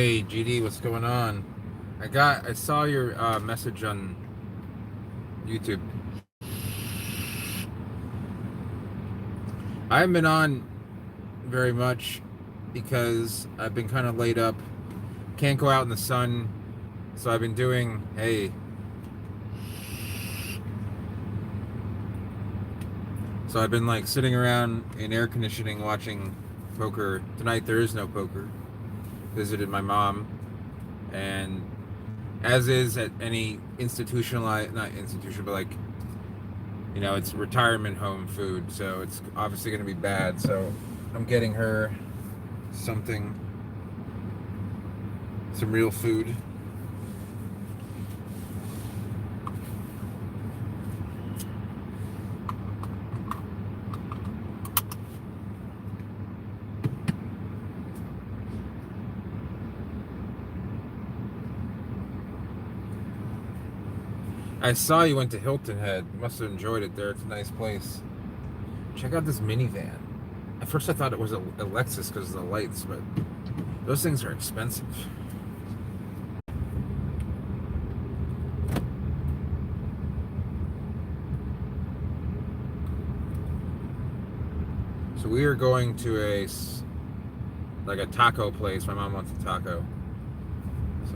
Hey GD, what's going on? I saw your message on YouTube. I haven't been on very much because I've been kind of laid up. Can't go out in the sun, so I've been doing. So I've been like sitting around in air conditioning watching poker. Tonight there is no poker. Visited my mom, and as is at any institutionalized, not institution, but like it's retirement home food, so it's obviously going to be bad. So I'm getting her something, some real food. I saw you went to Hilton Head. You must have enjoyed it there. It's a nice place. Check out this minivan. At first I thought it was a Lexus because of the lights, but those things are expensive. So we are going to a taco place. My mom wants a taco. So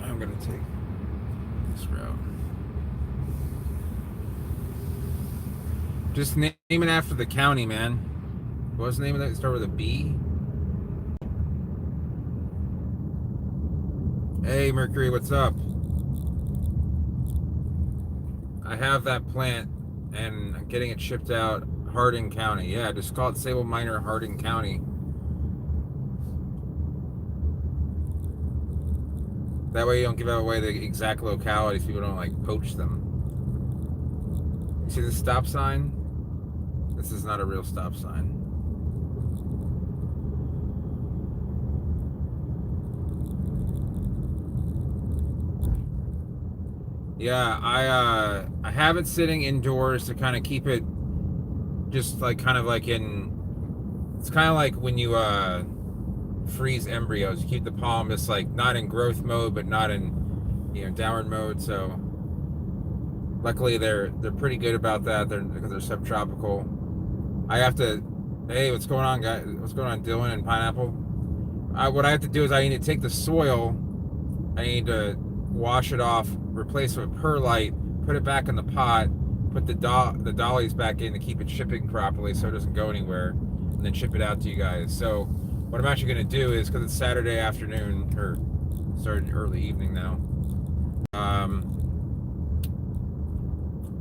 I'm gonna take this route. Just name it after the county, man. What's the name of that? Start with a B. Hey Mercury, what's up? I have that plant and I'm getting it shipped out. Hardin County. Yeah, just call it Sable Minor Hardin County. That way you don't give away the exact localities. People don't like poach them. You see the stop sign? This is not a real stop sign. Yeah, I have it sitting indoors to kind of keep it just like kind of like in. It's kind of like when you freeze embryos. You keep the palm just like not in growth mode, but not in downward mode. So luckily they're pretty good about that. Because they're subtropical. I have to. Hey, what's going on, guys? What's going on, Dylan and Pineapple? What I have to do is I need to take the soil. I need to wash it off, replace it with perlite, put it back in the pot, put the dollies back in to keep it shipping properly so it doesn't go anywhere, and then ship it out to you guys. So what I'm actually going to do is, because it's Saturday afternoon, or started early evening now,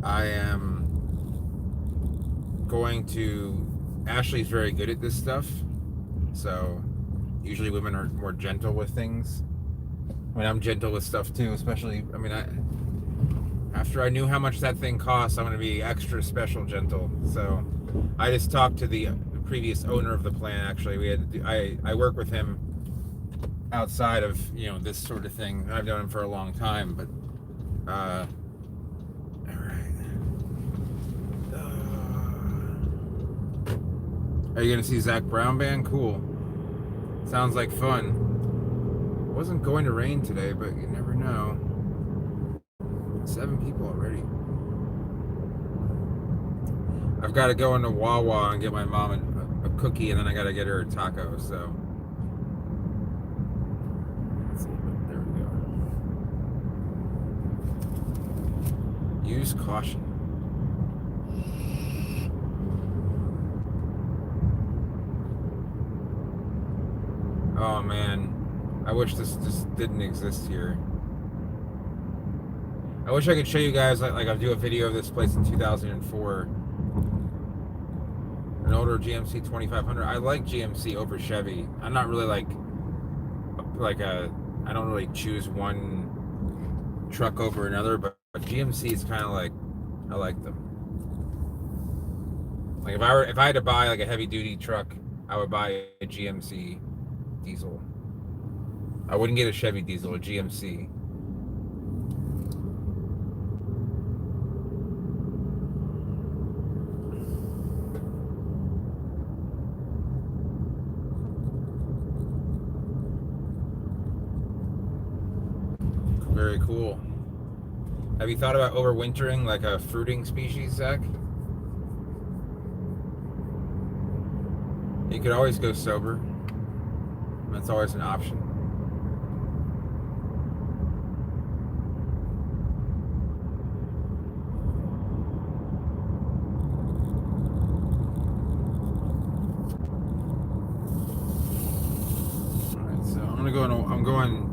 I am going to. Ashley's very good at this stuff, so usually women are more gentle with things. I mean, I'm gentle with stuff too, especially. I mean, after I knew how much that thing costs, I'm going to be extra special gentle. So I just talked to the previous owner of the plant. Actually, I work with him outside of this sort of thing. I've known him for a long time, but all right. Are you going to see Zach Brown Band? Cool. Sounds like fun. It wasn't going to rain today, but you never know. 7 people already. I've got to go into Wawa and get my mom a cookie, and then I got to get her a taco. So let's see. There we go. Use caution. Oh man, I wish this just didn't exist here. I wish I could show you guys like I'll do a video of this place in 2004. An older GMC 2500. I like GMC over Chevy. I'm not really like I don't really choose one truck over another, but GMC is kind of like I like them. Like if I had to buy like a heavy duty truck, I would buy a GMC diesel. I wouldn't get a Chevy diesel, a GMC. Have you thought about overwintering like a fruiting species, Zach? You could always go sober. That's always an option. All right, so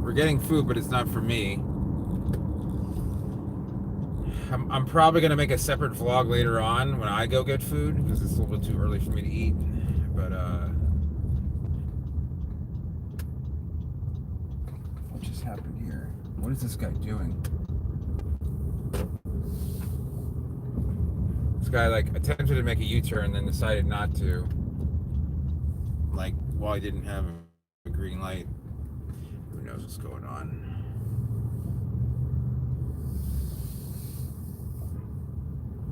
we're getting food, but it's not for me. I'm probably gonna make a separate vlog later on when I go get food because it's a little bit too early for me to eat. But what just happened here? What is this guy doing? This guy like attempted to make a U-turn and then decided not to. Like while he didn't have a green light. Who knows what's going on?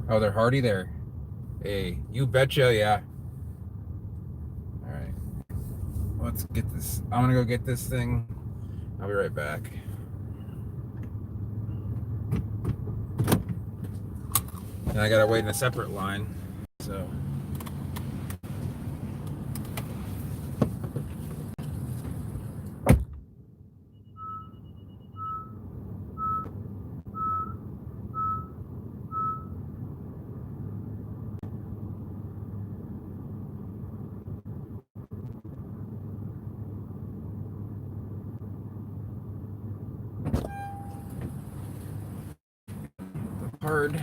Oh, they're hardy there. Hey, you betcha, yeah. All right, let's get this. I'm gonna go get this thing. I'll be right back. And I gotta wait in a separate line. So. Hard.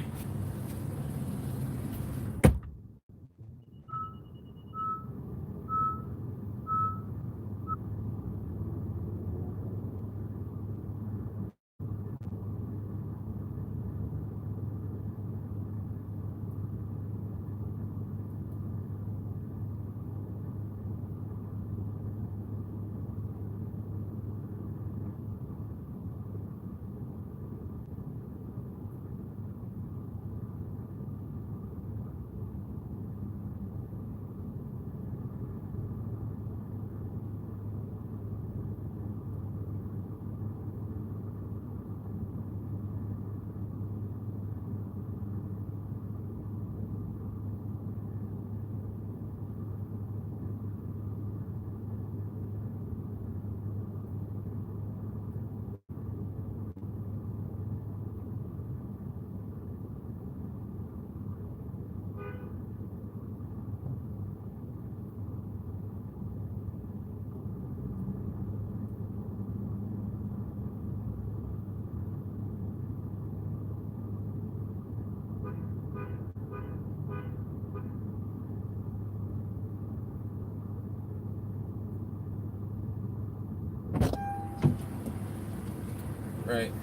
Right.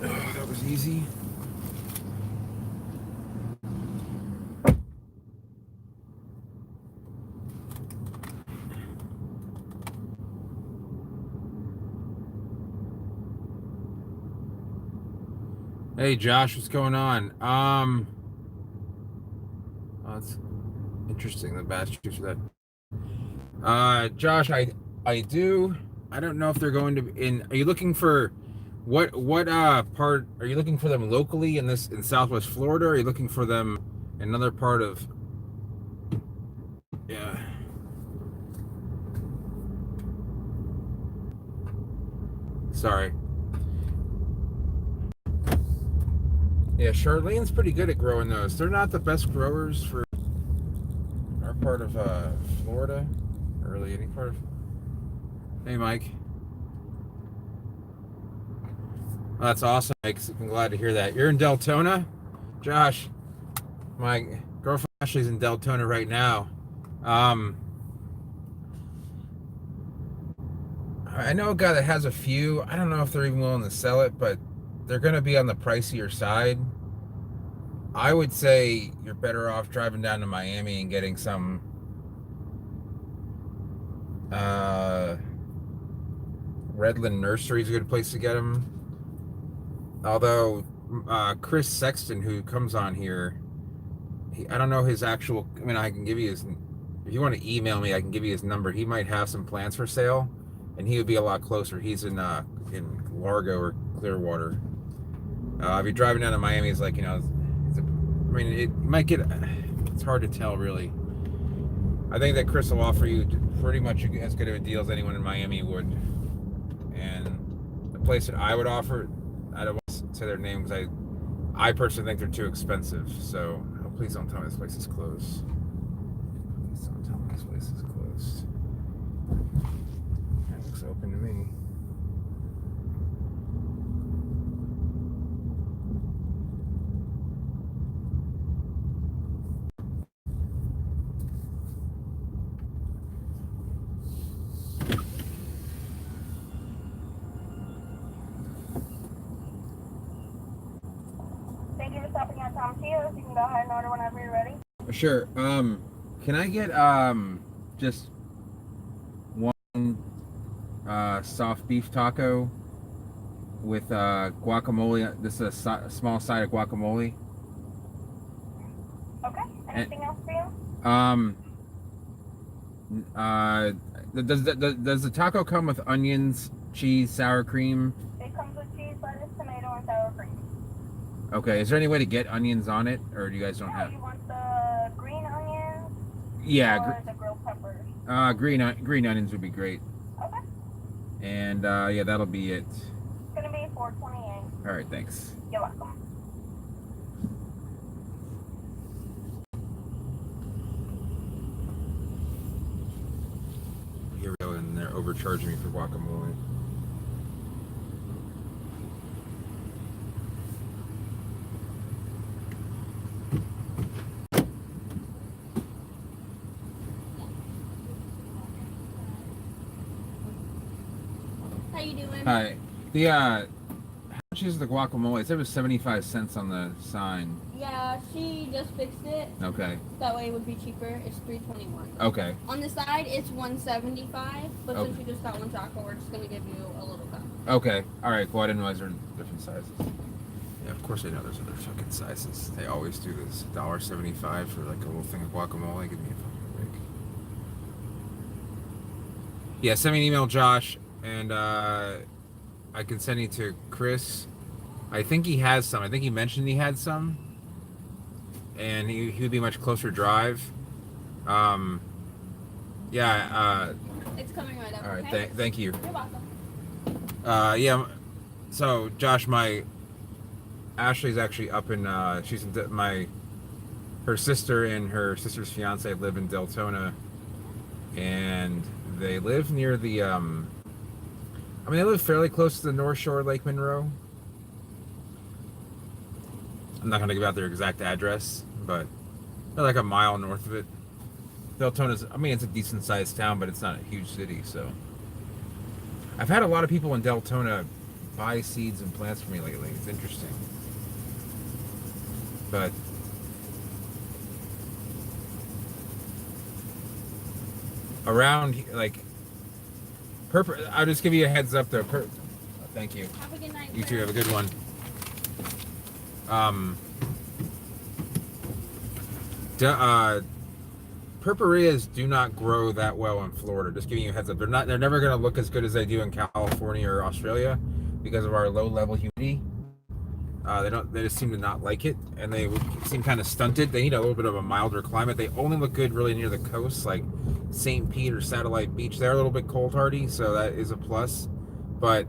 Oh, that was easy. Hey Josh, what's going on? Oh, that's interesting. The batch juice for that. Josh, I don't know if they're going to in. Are you looking for what part? Are you looking for them locally in Southwest Florida? Or are you looking for them in another part of? Yeah. Sorry. Yeah, Charlene's pretty good at growing those. They're not the best growers for our part of Florida, or really any part of. Hey, Mike. Oh, that's awesome, Mike. I'm glad to hear that. You're in Deltona, Josh. My girlfriend Ashley's in Deltona right now. I know a guy that has a few. I don't know if they're even willing to sell it, but they're going to be on the pricier side. I would say you're better off driving down to Miami and getting some Redland Nursery is a good place to get them. Although Chris Sexton, who comes on here, I don't know his actual. I mean, I can give you his. If you want to email me, I can give you his number. He might have some plants for sale, and he would be a lot closer. He's in Largo or Clearwater. If you're driving down to Miami, it's like, it might get. It's hard to tell, really. I think that Chris will offer you pretty much as good of a deal as anyone in Miami would. And the place that I would offer, I don't want to say their name because I personally think they're too expensive. So please don't tell me this place is closed. Please don't tell me this place is closed. That looks open to me. Thank you for stopping at Tom Tito's. You can go ahead and order whenever you're ready. Sure. Can I get just one soft beef taco with guacamole? This is a small side of guacamole. Okay. Anything else for you? Does the taco come with onions, cheese, sour cream? It comes with cheese, lettuce, tomato, and sour cream. Okay. Is there any way to get onions on it, or do you guys don't have? You want the green onions? Yeah. Or the grilled peppers? Green onions would be great. Okay. And yeah, that'll be it. It's gonna be $4.28. All right. Thanks. You're welcome. Here we go, and they're overcharging me for guacamole. How you doing? Hi. The how much is the guacamole? It said it was 75 cents on the sign. Yeah, she just fixed it. Okay. That way it would be cheaper. It's $3.21. Okay. On the side, it's $1.75. But Okay. since you just got one taco, we're just gonna give you a little cup. Okay. All right. Well, I didn't realize there were different sizes. Yeah, of course I know there's other fucking sizes. They always do this. $1.75 for like a little thing of guacamole. Give me a fucking break. Yeah, send me an email, Josh, and I can send it to Chris. I think he has some. I think he mentioned he had some. And he would be much closer drive. Yeah. It's coming right up. All right. Okay? Thank you. You're welcome. Yeah. So Josh, Ashley's actually up in. She's in her sister and her sister's fiance live in Deltona, and they live near the. They live fairly close to the North Shore of Lake Monroe. I'm not going to give out their exact address, but they're like a mile north of it. Deltona's, it's a decent sized town, but it's not a huge city, so. I've had a lot of people in Deltona buy seeds and plants for me lately. It's interesting. But around, like, I'll just give you a heads up though. Thank you. Have a good night. You too, have a good one. Purpurias do not grow that well in Florida. Just giving you a heads up. They're never going to look as good as they do in California or Australia because of our low level humidity. They just seem to not like it, and they seem kind of stunted. They need a little bit of a milder climate. They only look good really near the coast, like St. Pete or Satellite Beach. They're a little bit cold hardy, so that is a plus. But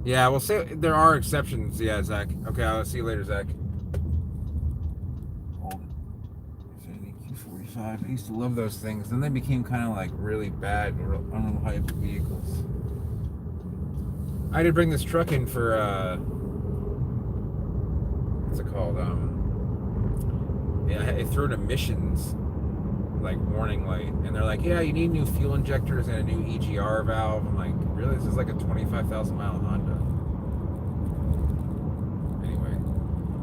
yeah, we'll say there are exceptions. Yeah, Zach. Okay, I'll see you later, Zach. Old Infiniti Q45. I used to love those things. Then they became kind of like really bad, unreliable vehicles. I did bring this truck in for what's it called? Yeah, it threw an emissions like warning light, and they're like, yeah, you need new fuel injectors and a new EGR valve. I'm like, really? This is like a 25,000 mile Honda. Anyway,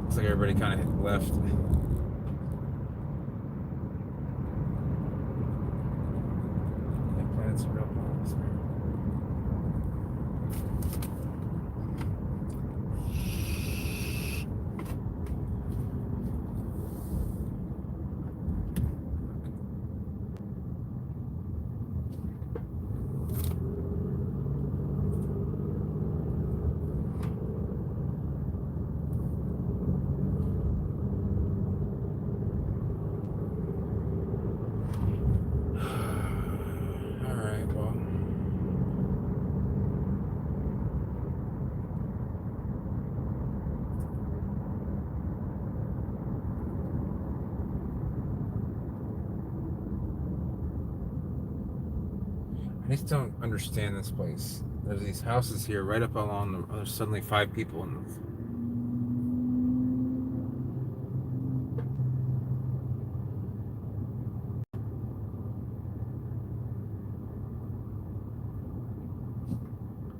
looks like everybody kind of left. Planet's real problems, man. I just don't understand this place. There's these houses here right up along the. There's suddenly 5 people in them.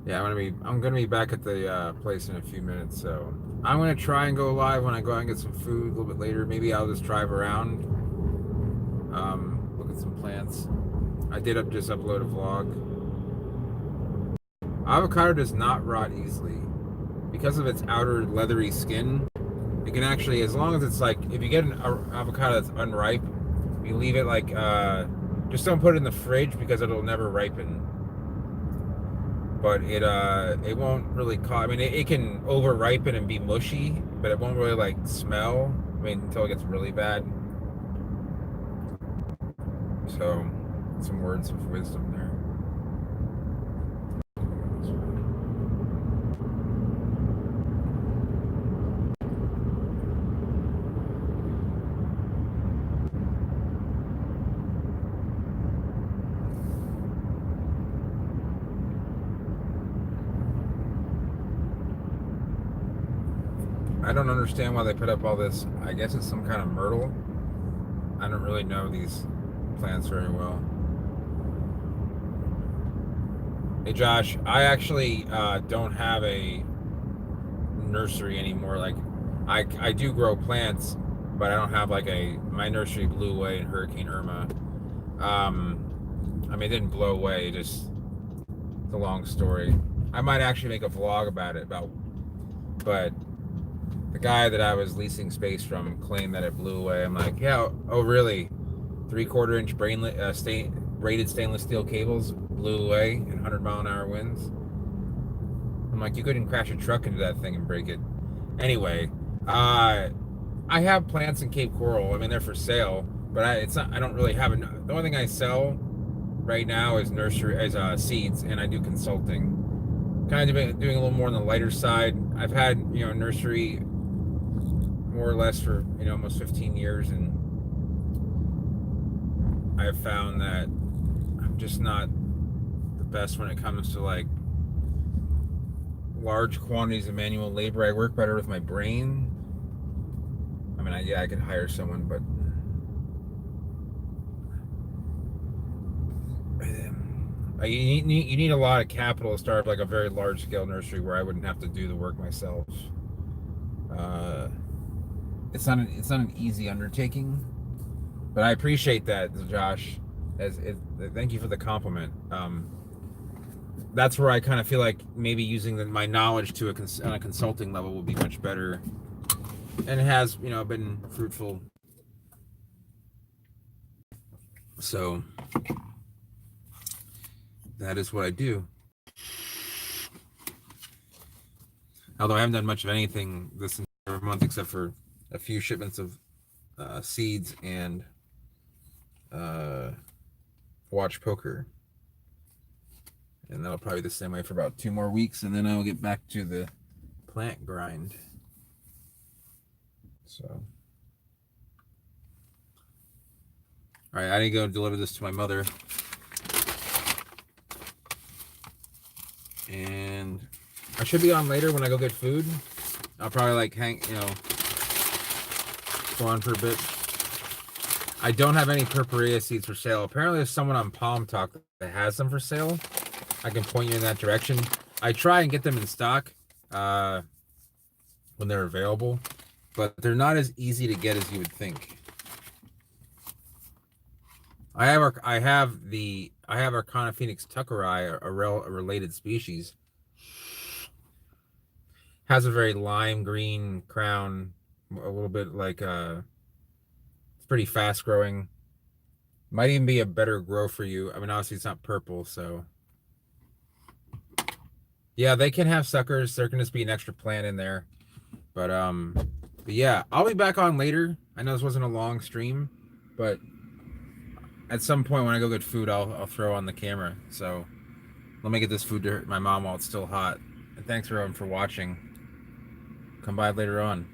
Yeah, I'm gonna be back at the place in a few minutes, so I'm gonna try and go live when I go out and get some food a little bit later. Maybe I'll just drive around, look at some plants. I did just upload a vlog. Avocado does not rot easily because of its outer leathery skin. It can actually, as long as it's like, if you get an avocado that's unripe, you leave it like, just don't put it in the fridge because it'll never ripen. But it won't really cause. I mean, it can over ripen and be mushy, but it won't really like smell. I mean, until it gets really bad. So, some words of wisdom there. I don't understand why they put up all this. I guess it's some kind of myrtle. I don't really know these plants very well. Hey Josh, I actually don't have a nursery anymore. Like, I do grow plants, but I don't have like my nursery blew away in Hurricane Irma. I mean, it didn't blow away. It's a long story. I might actually make a vlog about it. But the guy that I was leasing space from claimed that it blew away. I'm like, yeah, oh really? 3/4 inch braided stainless steel cables blew away in 100-mile-an-hour winds. I'm like, you couldn't crash a truck into that thing and break it. Anyway, I have plants in Cape Coral. I mean, they're for sale, but I don't really have enough. The only thing I sell right now is seeds, and I do consulting. Kind of doing a little more on the lighter side. I've had, nursery more or less for, almost 15 years, and I've found that I'm just not the best when it comes to like large quantities of manual labor. I work better with my brain. I mean, I could hire someone, but you need a lot of capital to start like a very large scale nursery where I wouldn't have to do the work myself. It's not an easy undertaking, but I appreciate that, Josh. Thank you for the compliment. That's where I kind of feel like maybe using my knowledge on a consulting level will be much better, and it has been fruitful. So that is what I do. Although I haven't done much of anything this entire month except for a few shipments of seeds and watch poker. And that'll probably be the same way for about 2 more weeks, and then I'll get back to the plant grind. So, all right, I need to go deliver this to my mother. And I should be on later when I go get food. I'll probably like go on for a bit. I don't have any purpurea seeds for sale. Apparently there's someone on Palm Talk that has them for sale. I can point you in that direction. I try and get them in stock when they're available, but they're not as easy to get as you would think. I have Arcana Phoenix tuckeri, a related species. Has a very lime green crown, a little bit like it's pretty fast growing. Might even be a better grow for you. I mean, obviously it's not purple, so yeah, they can have suckers. There can just be an extra plant in there, but yeah, I'll be back on later. I know this wasn't a long stream, but at some point when I go get food, I'll throw on the camera. So let me get this food to my mom while it's still hot. And thanks everyone for watching. Come by later on.